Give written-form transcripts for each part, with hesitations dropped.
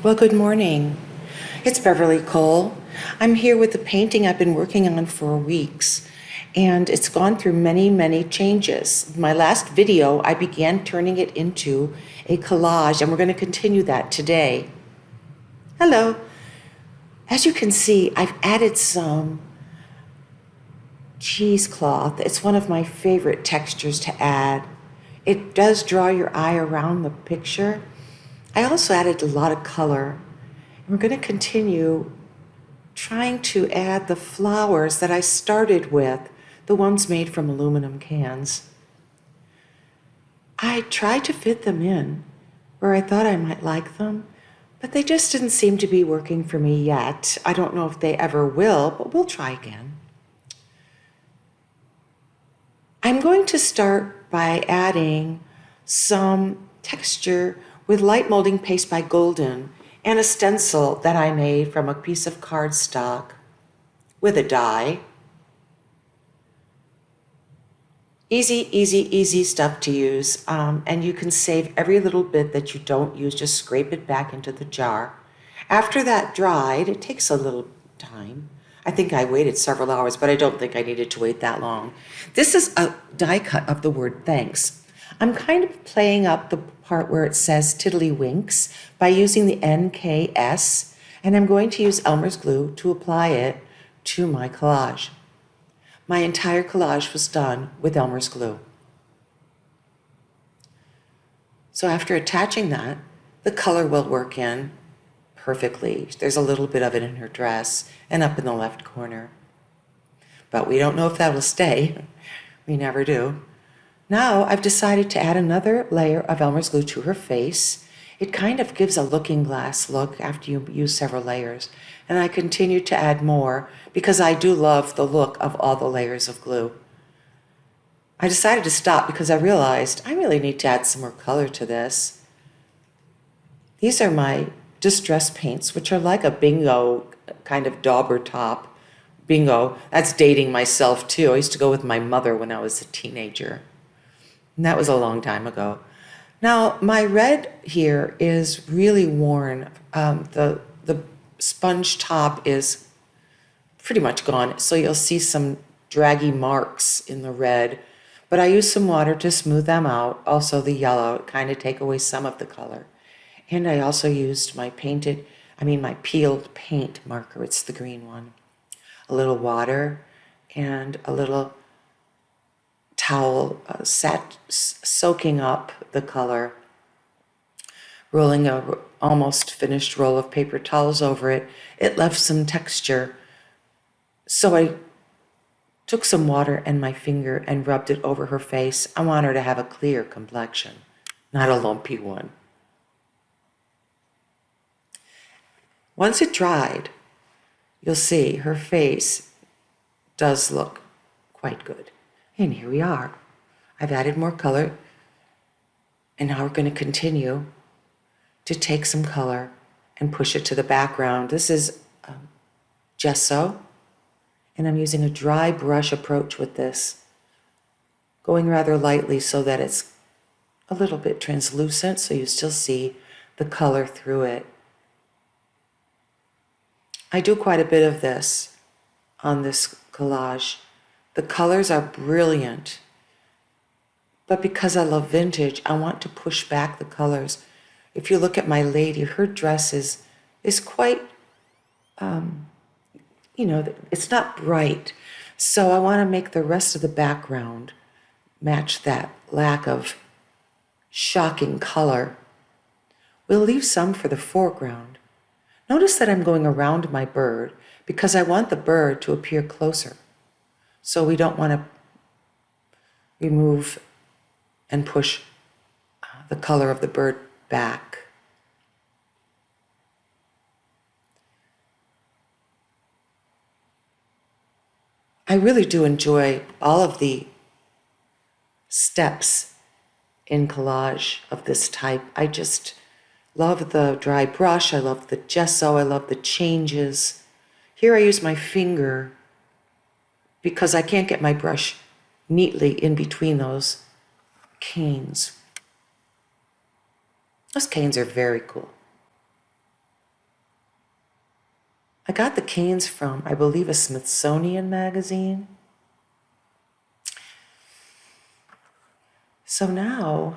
Well, good morning. It's Beverly Cole. I'm here with the painting I've been working on for weeks, and it's gone through many, many changes. My last video, I began turning it into a collage, and we're going to continue that today. Hello. As you can see, I've added some cheesecloth. It's one of my favorite textures to add. It does draw your eye around the picture. I also added a lot of color. We're going to continue trying to add the flowers that I started with, the ones made from aluminum cans. I tried to fit them in where I thought I might like them, but they just didn't seem to be working for me yet. I don't know if they ever will, but we'll try again. I'm going to start by adding some texture with light molding paste by Golden and a stencil that I made from a piece of cardstock with a die. Easy, easy, easy stuff to use, and you can save every little bit that you don't use. Just scrape it back into the jar. After that dried, it takes a little time. I think I waited several hours, but I don't think I needed to wait that long. This is a die cut of the word thanks. I'm kind of playing up the part where it says Tiddle-Dee by using the NKS, and I'm going to use Elmer's glue to apply it to my collage. My entire collage was done with Elmer's glue. So after attaching that, the color will work in perfectly. There's a little bit of it in her dress and up in the left corner. But we don't know if that will stay. We never do. Now I've decided to add another layer of Elmer's glue to her face. It kind of gives a looking glass look after you use several layers. And I continue to add more because I do love the look of all the layers of glue. I decided to stop because I realized I really need to add some more color to this. These are my distress paints, which are like a bingo kind of dauber top. Bingo, that's dating myself too. I used to go with my mother when I was a teenager. And that was a long time ago. Now, my red here is really worn. The sponge top is pretty much gone, so you'll see some draggy marks in the red. But I used some water to smooth them out. Also the yellow, kind of take away some of the color. And I also used my peeled paint marker. It's the green one. A little water and a little towel soaking up the color, rolling a almost finished roll of paper towels over it. It left some texture, so I took some water and my finger and rubbed it over her face. I want her to have a clear complexion, not a lumpy one. Once it dried, you'll see her face does look quite good. And here we are. I've added more color, and now we're going to continue to take some color and push it to the background. This is gesso, and I'm using a dry brush approach with this, going rather lightly so that it's a little bit translucent, so you still see the color through it. I do quite a bit of this on this collage. The colors are brilliant, but because I love vintage, I want to push back the colors. If you look at my lady, her dress is quite, it's not bright. So I want to make the rest of the background match that lack of shocking color. We'll leave some for the foreground. Notice that I'm going around my bird because I want the bird to appear closer. So we don't want to remove and push the color of the bird back. I really do enjoy all of the steps in collage of this type. I just love the dry brush. I love the gesso. I love the changes. Here I use my finger because I can't get my brush neatly in between those canes. Those canes are very cool. I got the canes from, I believe, a Smithsonian magazine. So now,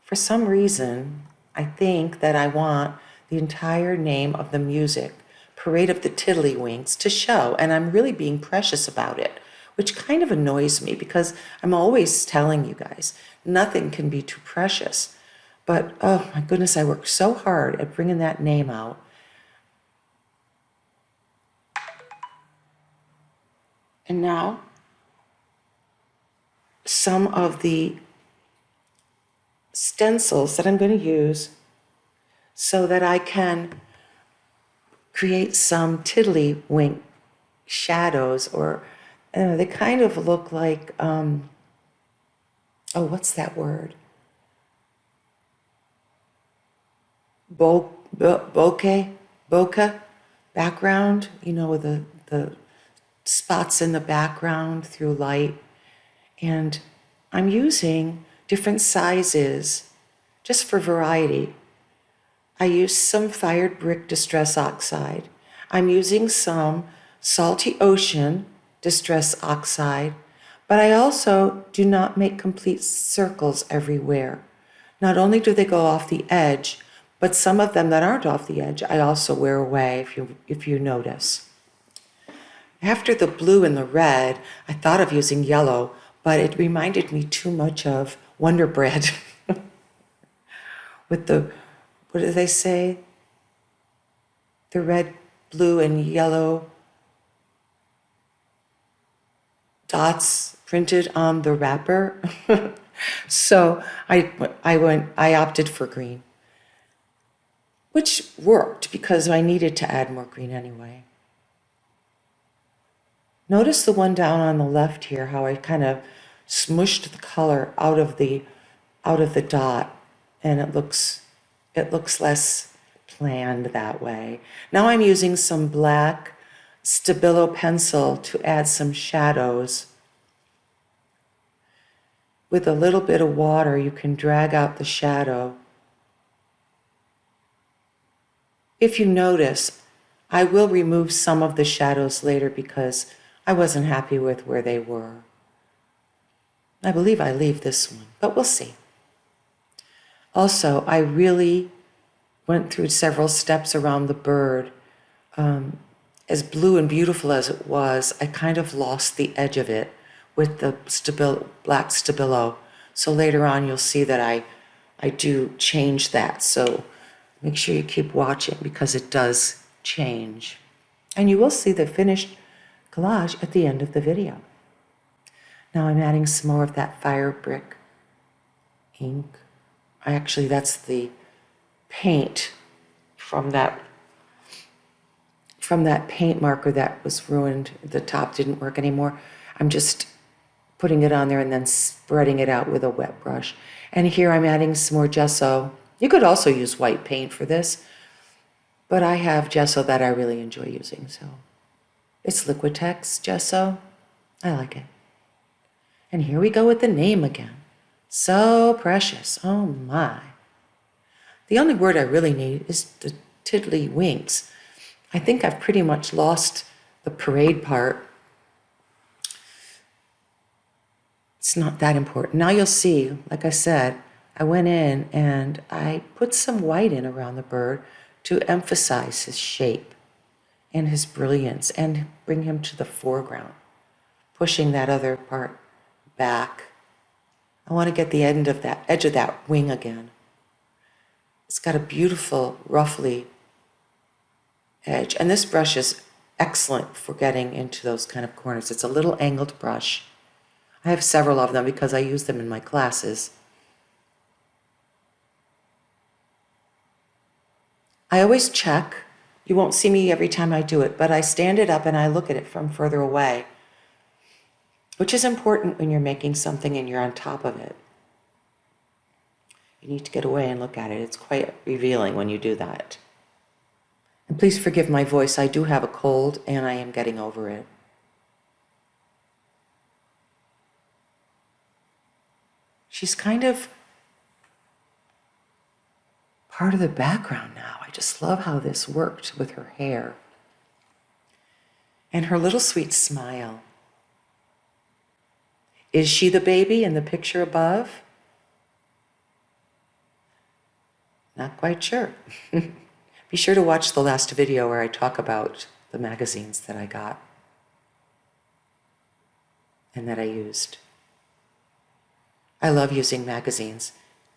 for some reason, I think that I want the entire name of the music, Parade of the Tiddlywinks, to show, and I'm really being precious about it, which kind of annoys me because I'm always telling you guys, nothing can be too precious. But, oh my goodness, I worked so hard at bringing that name out. And now, some of the stencils that I'm going to use so that I can create some tiddlywink shadows, or they kind of look like, what's that word? Bokeh background, with the spots in the background through light. And I'm using different sizes just for variety. I used some fired brick distress oxide. I'm using some salty ocean distress oxide, but I also do not make complete circles everywhere. Not only do they go off the edge, but some of them that aren't off the edge, I also wear away, if you notice. After the blue and the red, I thought of using yellow, but it reminded me too much of Wonder Bread with the, what do they say? The red, blue, and yellow dots printed on the wrapper. So I opted for green, which worked because I needed to add more green anyway. Notice the one down on the left here, how I kind of smushed the color out of the dot, and it looks less planned that way. Now I'm using some black Stabilo pencil to add some shadows. With a little bit of water, you can drag out the shadow. If you notice, I will remove some of the shadows later because I wasn't happy with where they were. I believe I leave this one, but we'll see. Also, I really went through several steps around the bird. As blue and beautiful as it was, I kind of lost the edge of it with the black Stabilo. So later on, you'll see that I do change that. So make sure you keep watching because it does change. And you will see the finished collage at the end of the video. Now I'm adding some more of that fire brick ink. Actually, that's the paint from that paint marker that was ruined. The top didn't work anymore. I'm just putting it on there and then spreading it out with a wet brush. And here I'm adding some more gesso. You could also use white paint for this, but I have gesso that I really enjoy using, so it's Liquitex gesso. I like it. And here we go with the name again. So precious. Oh my. The only word I really need is the tiddlywinks. I think I've pretty much lost the parade part. It's not that important. Now you'll see, like I said, I went in and I put some white in around the bird to emphasize his shape and his brilliance and bring him to the foreground, pushing that other part back. I want to get the edge of that wing again. It's got a beautiful, roughly edge. And this brush is excellent for getting into those kind of corners. It's a little angled brush. I have several of them because I use them in my classes. I always check. You won't see me every time I do it, but I stand it up and I look at it from further away, which is important when you're making something and you're on top of it. You need to get away and look at it. It's quite revealing when you do that. And please forgive my voice. I do have a cold and I am getting over it. She's kind of part of the background now. I just love how this worked with her hair. And her little sweet smile. Is she the baby in the picture above? Not quite sure. Be sure to watch the last video where I talk about the magazines that I got and that I used. I love using magazines,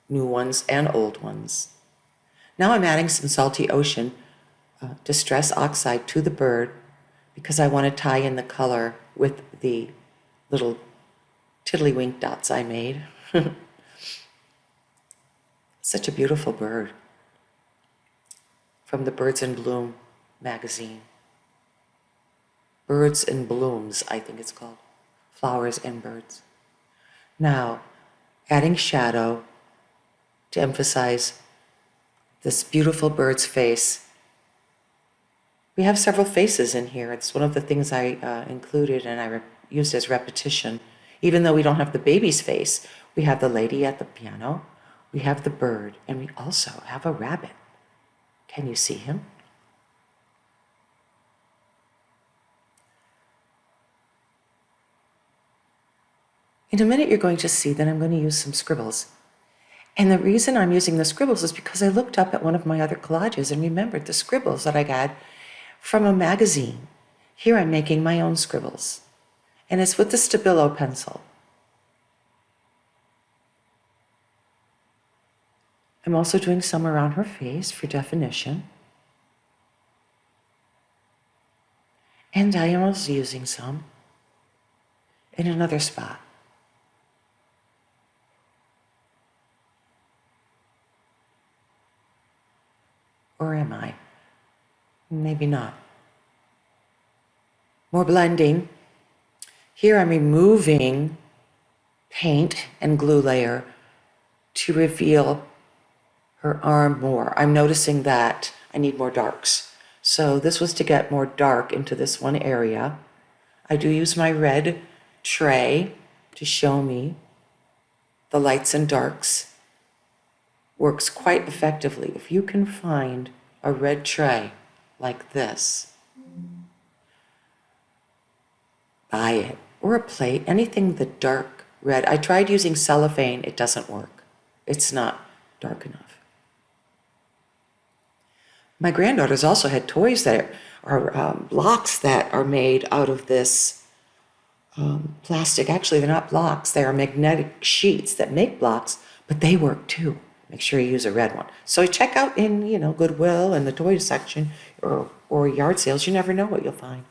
new ones and old ones. Now I'm adding some Salty Ocean Distress Oxide to the bird because I want to tie in the color with the little tiddlywink dots I made. Such a beautiful bird. From the Birds in Bloom magazine. Birds in Blooms, I think it's called. Flowers and Birds. Now, adding shadow to emphasize this beautiful bird's face. We have several faces in here. It's one of the things I included and I used as repetition. Even though we don't have the baby's face, we have the lady at the piano, we have the bird, and we also have a rabbit. Can you see him? In a minute, you're going to see that I'm going to use some scribbles. And the reason I'm using the scribbles is because I looked up at one of my other collages and remembered the scribbles that I got from a magazine. Here I'm making my own scribbles. And it's with the Stabilo pencil. I'm also doing some around her face for definition. And I am also using some in another spot. Or am I? Maybe not. More blending. Here I'm removing paint and glue layer to reveal her arm more. I'm noticing that I need more darks. So this was to get more dark into this one area. I do use my red tray to show me the lights and darks. Works quite effectively. If you can find a red tray like this, buy it. Or a plate, anything the dark red. I tried using cellophane, it doesn't work. It's not dark enough. My granddaughters also had toys that are blocks that are made out of this plastic. Actually, they're not blocks, they are magnetic sheets that make blocks, but they work too. Make sure you use a red one. So check out in, Goodwill and the toy section or yard sales. You never know what you'll find.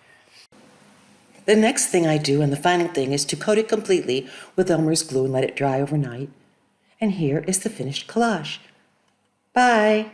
The next thing I do, and the final thing, is to coat it completely with Elmer's glue and let it dry overnight. And here is the finished collage. Bye.